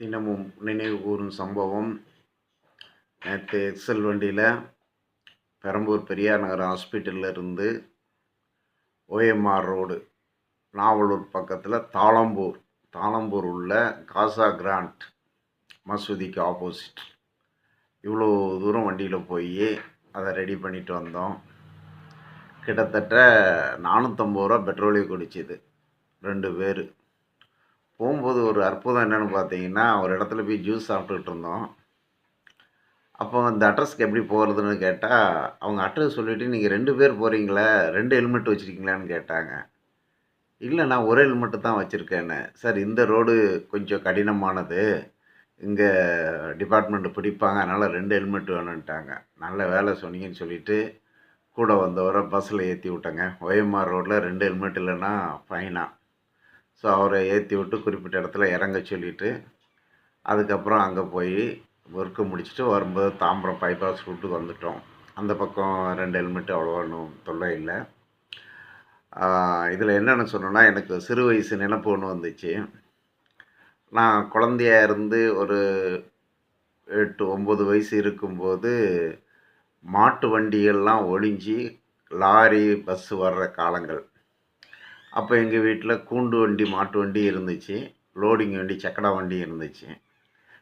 தினமும் நினைவு கூறும் சம்பவம். நேற்று எக்ஸல் வண்டியில் பெரம்பூர் பெரியார் நகர் ஹாஸ்பிட்டலில் இருந்து ஓஎம்ஆர் ரோடு நாவலூர் பக்கத்தில் தாளம்பூர் உள்ள காசா கிராண்ட் மசூதிக்கு ஆப்போசிட் இவ்வளோ தூரம் வண்டியில் போய் அதை ரெடி பண்ணிட்டு வந்தோம். கிட்டத்தட்ட 450 ரூபா பெட்ரோலே குடிச்சிது 2 பேர். போகும்போது ஒரு அற்புதம் என்னென்னு பார்த்தீங்கன்னா, ஒரு இடத்துல போய் ஜூஸ் சாப்பிட்டுக்கிட்டு இருந்தோம். அப்போ அந்த அட்ரஸ்க்கு எப்படி போகிறதுன்னு கேட்டால், அவங்க அட்ரஸ் சொல்லிவிட்டு நீங்கள் 2 பேர் போகிறீங்களா, 2 ஹெல்மெட் வச்சுருக்கீங்களான்னு கேட்டாங்க. இல்லை, நான் ஒரு ஹெல்மெட்டு தான் வச்சுருக்கேன்னு. சார், இந்த ரோடு கொஞ்சம் கடினமானது, இங்கே டிபார்ட்மெண்ட்டு பிடிப்பாங்க, அதனால் 2 ஹெல்மெட் வேணுன்ட்டாங்க. நல்ல வேலை சொன்னீங்கன்னு சொல்லிவிட்டு கூட வந்தவரை பஸ்ஸில் ஏற்றி விட்டேங்க. OMR ரோட்டில் 2 ஹெல்மெட் இல்லைன்னா ஃபைனா. ஸோ அவரை ஏற்றி விட்டு குறிப்பிட்ட இடத்துல இறங்க சொல்லிவிட்டு அதுக்கப்புறம் அங்கே போய் ஒர்க்கு முடிச்சுட்டு வரும்போது தாம்பரம் பைபாஸ் ரூட்டுக்கு வந்துட்டோம். அந்த பக்கம் 2 ஹெல்மெட்டு அவ்வளோவா ஒன்றும் தொல்லை இல்லை. இதில் என்னென்னு சொன்னோன்னா, எனக்கு சிறு வயசு நினைப்பு ஒன்று வந்துச்சு. நான் குழந்தையா இருந்து ஒரு 8, 9 வயசு இருக்கும்போது மாட்டு வண்டிகள்லாம் ஒழிஞ்சு லாரி பஸ்ஸு வர்ற காலங்கள். அப்போ எங்கள் வீட்டில் கூண்டு வண்டி மாட்டு வண்டி இருந்துச்சு, லோடிங் வண்டி சக்கரா வண்டி இருந்துச்சு.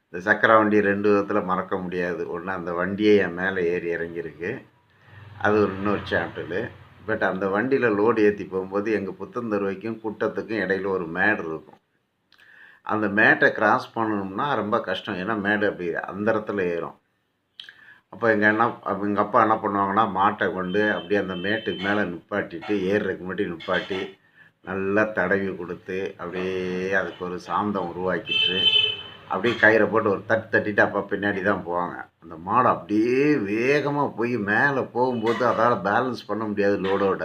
இந்த சக்கரா வண்டி 2 விதத்தில் மறக்க முடியாது. ஒன்று, அந்த வண்டியே என் மேலே ஏறி இறங்கியிருக்கு, அது ஒரு இன்னொரு சாப்டரு. பட் அந்த வண்டியில் லோடு ஏற்றி போகும்போது எங்கள் புத்தந்தருவைக்கும் கூட்டத்துக்கும் இடையில ஒரு மேடு இருக்கும். அந்த மேட்டை கிராஸ் பண்ணணும்னா ரொம்ப கஷ்டம், ஏன்னா மேடு அப்படி அந்த இடத்துல ஏறும். அப்போ எங்கள் அப்பா என்ன பண்ணுவாங்கன்னா, மாட்டை கொண்டு அப்படியே அந்த மேட்டுக்கு மேலே நிப்பாட்டிட்டு ஏறுறதுக்கு முன்னாடி நிப்பாட்டி நல்லா தடவி கொடுத்து அப்படியே அதுக்கு ஒரு சாந்தம் உருவாக்கிட்டு அப்படியே கயிறை போட்டு ஒரு தட்டிட்டு அப்போ பின்னாடி தான் போவாங்க. அந்த மாடை அப்படியே வேகமாக போய் மேலே போகும்போது அதால் பேலன்ஸ் பண்ண முடியாது லோடோட,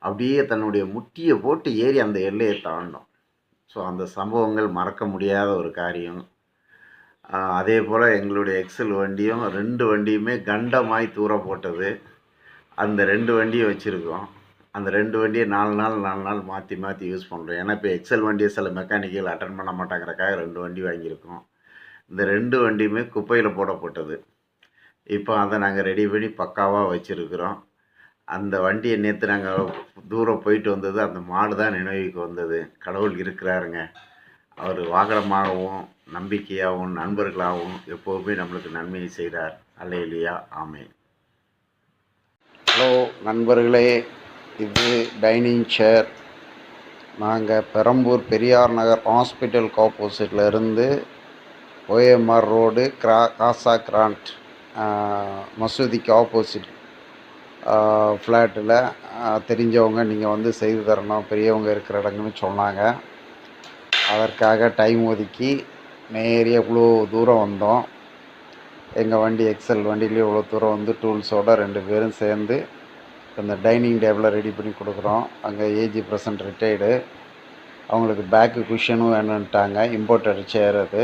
அப்படியே தன்னுடைய முட்டியை போட்டு ஏறி அந்த எல்லையை தாண்டும். ஸோ அந்த சம்பவங்கள் மறக்க முடியாத ஒரு காரியம். அதே போல் எங்களுடைய எக்ஸல் வண்டியும் 2 வண்டியுமே கண்டமாய் தூர போட்டது. அந்த 2 வண்டியும் வச்சுருக்கோம். அந்த 2 வண்டியை 4 நாள் மாற்றி யூஸ் பண்ணுறோம். ஏன்னா இப்போ எக்ஸல் வண்டியை சில மெக்கானிக்கல் அட்டன் பண்ண மாட்டாங்கிறக்காக 2 வண்டி வாங்கியிருக்கோம். இந்த 2 வண்டியுமே குப்பையில் போடப்பட்டது. இப்போ அதை நாங்கள் ரெடி பண்ணி பக்காவாக வச்சுருக்கிறோம். அந்த வண்டியை நேற்று நாங்கள் தூரம் போயிட்டு வந்தது, அந்த மாடு தான் நினைவுக்கு வந்தது. கடவுள் இருக்கிறாருங்க. அவர் வாகனமாகவும் நம்பிக்கையாகவும் நண்பர்களாகவும் எப்போவுமே நம்மளுக்கு நன்மையை செய்கிறார். அல்லேலூயா, ஆமென். ஹலோ நண்பர்களே, இது டைனிங் சேர். நாங்கள் பெரம்பூர் பெரியார் நகர் ஹாஸ்பிட்டலுக்கு ஆப்போசிட்டில் இருந்து OMR ரோடு காசா கிராண்ட் மசூதிக்கு ஆப்போசிட் ஃப்ளாட்டில் தெரிஞ்சவங்க நீங்கள் வந்து செய்து தரணும், பெரியவங்க இருக்கிற இடங்கள்னு சொன்னாங்க. அதற்காக டைம் ஒதுக்கி நேரே இவ்வளோ தூரம் வந்தோம். எங்கள் வண்டி எக்ஸல் வண்டியிலே இவ்வளோ தூரம் வந்து டூல்ஸோடு 2 பேரும் சேர்ந்து இந்த டைனிங் டேபிளை ரெடி பண்ணி கொடுக்குறோம். அங்கே ஏஜி ப்ரெசன்ட் ரிட்டையர்டு, அவங்களுக்கு பேக்கு குஷனும் வேணுன்ட்டாங்க, இம்போர்ட்டட் சேர் அது.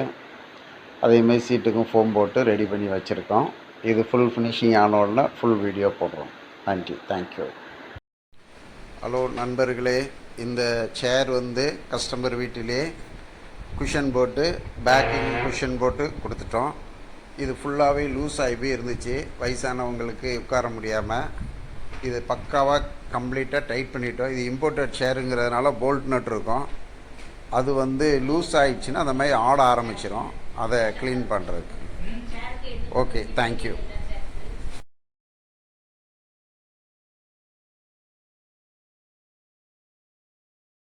அதேமாதிரி சீட்டுக்கும் ஃபோம் போட்டு ரெடி பண்ணி வச்சுருக்கோம். இது ஃபுல் ஃபினிஷிங் ஆனோடனே ஃபுல் வீடியோ போடுறோம். தேங்க்யூ. ஹலோ நண்பர்களே, இந்த சேர் வந்து கஸ்டமர் வீட்டிலே குஷன் போட்டு பேக்கிங் குஷன் போட்டு கொடுத்துட்டோம். இது ஃபுல்லாகவே லூஸ் ஆகி போய் இருந்துச்சு, வயசானவங்களுக்கு உட்கார முடியாமல். இது பக்காவாக கம்ப்ளீட்டாக டைட் பண்ணிட்டோம். இது இம்போர்ட்டட் சேருங்கிறதுனால போல்ட் நட் இருக்கும். அது வந்து லூஸ் ஆகிடுச்சின்னா அந்த மாதிரி ஆட ஆரம்பிச்சிடும், அதை க்ளீன் பண்ணுறதுக்கு. Okay, thank you.